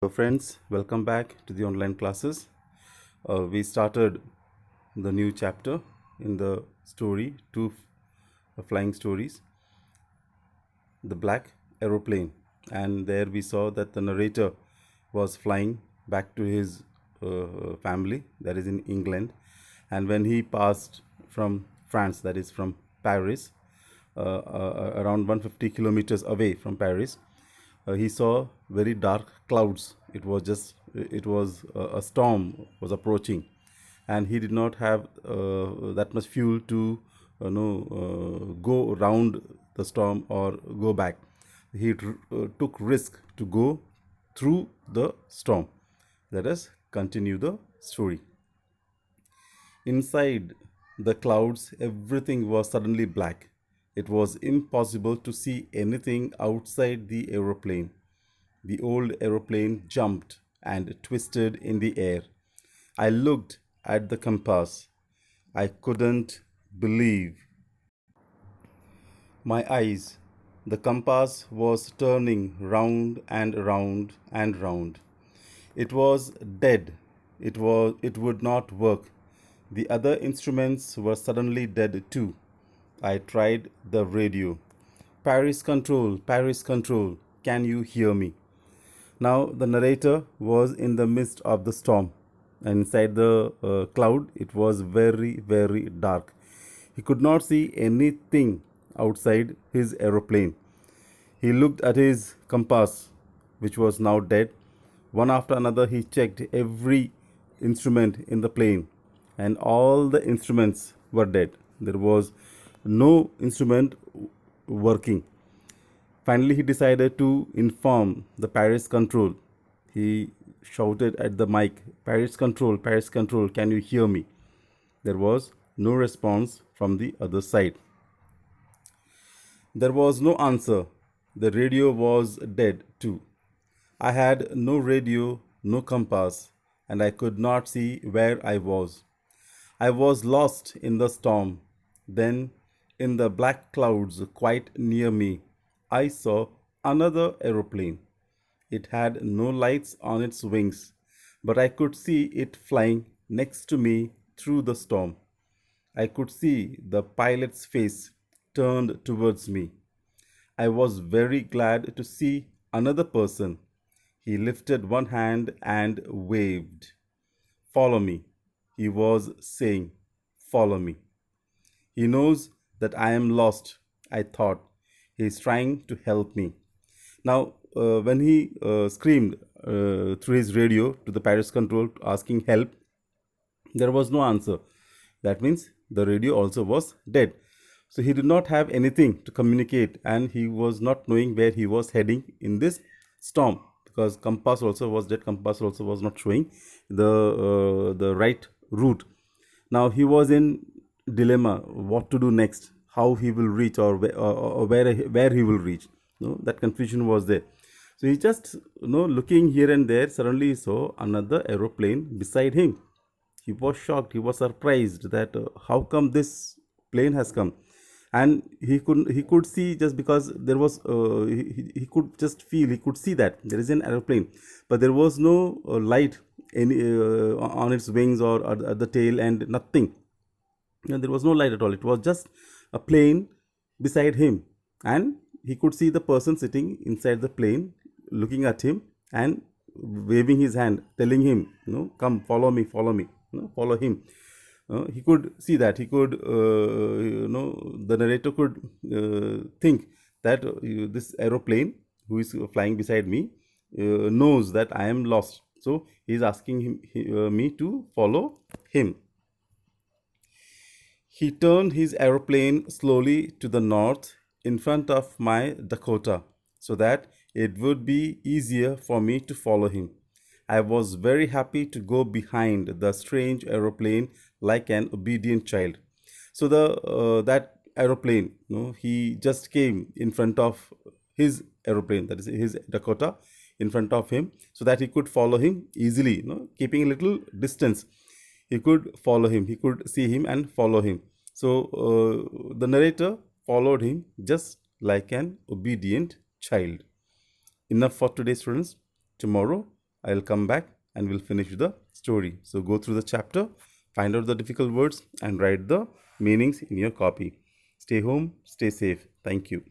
So friends, welcome back to the online classes. We started the new chapter in the story, flying stories, the black aeroplane. And there we saw that the narrator was flying back to his family, that is in England. And when he passed from France, that is from Paris, around 150 kilometers away from Paris, he saw very dark clouds. It was a storm was approaching, and he did not have that much fuel to go around the storm or go back. He took risk to go through the storm. Let us continue the story. Inside the clouds, everything was suddenly black. It was impossible to see anything outside the aeroplane. The old aeroplane jumped and twisted in the air. I looked at the compass. I couldn't believe my eyes. The compass was turning round and round and round. It was dead. It would not work. The other instruments were suddenly dead too. I tried the radio. Paris control, can you hear me? Now the narrator was in the midst of the storm. And inside the cloud, it was very, very dark. He could not see anything outside his aeroplane. He looked at his compass, which was now dead. One after another, he checked every instrument in the plane, and all the instruments were dead. There was no instrument working. Finally, he decided to inform the Paris control. He shouted at the mic, Paris control, can you hear me? There was no response from the other side. There was no answer. The radio was dead too. I had no radio, no compass, and I could not see where I was. I was lost in the storm. Then, in the black clouds quite near me, I saw another aeroplane. It had no lights on its wings, but I could see it flying next to me through the storm. I could see the pilot's face turned towards me. I was very glad to see another person. He lifted one hand and waved. Follow me. He was saying, follow me. He knows that I am lost, I thought. He is trying to help me. Now, when he screamed through his radio to the Paris control asking help, there was no answer. That means the radio also was dead. So he did not have anything to communicate, and he was not knowing where he was heading in this storm, because compass also was dead. Compass also was not showing the right route. Now he was in dilemma what to do next, how he will reach, or where he will reach. That confusion was there. So he just looking here and there, suddenly he saw another aeroplane beside him. He was shocked, he was surprised that how come this plane has come. And he could see, just because there was he could just feel, he could see that there is an aeroplane, but there was no light on its wings or at the tail, and nothing. There was no light at all. It was just a plane beside him, and he could see the person sitting inside the plane looking at him and waving his hand, telling him, come, follow me, follow me, follow him. He could see that. He could, the narrator could think that this aeroplane who is flying beside me knows that I am lost. So he is asking me to follow him. He turned his aeroplane slowly to the north in front of my Dakota so that it would be easier for me to follow him. I was very happy to go behind the strange aeroplane like an obedient child. So the that aeroplane, he just came in front of his aeroplane, that is his Dakota, in front of him, so that he could follow him easily, keeping a little distance. He could follow him, he could see him and follow him. So the narrator followed him just like an obedient child. Enough for today, students. Tomorrow I'll come back and we'll finish the story. So go through the chapter, find out the difficult words, and write the meanings in your copy. Stay home, stay safe. Thank you.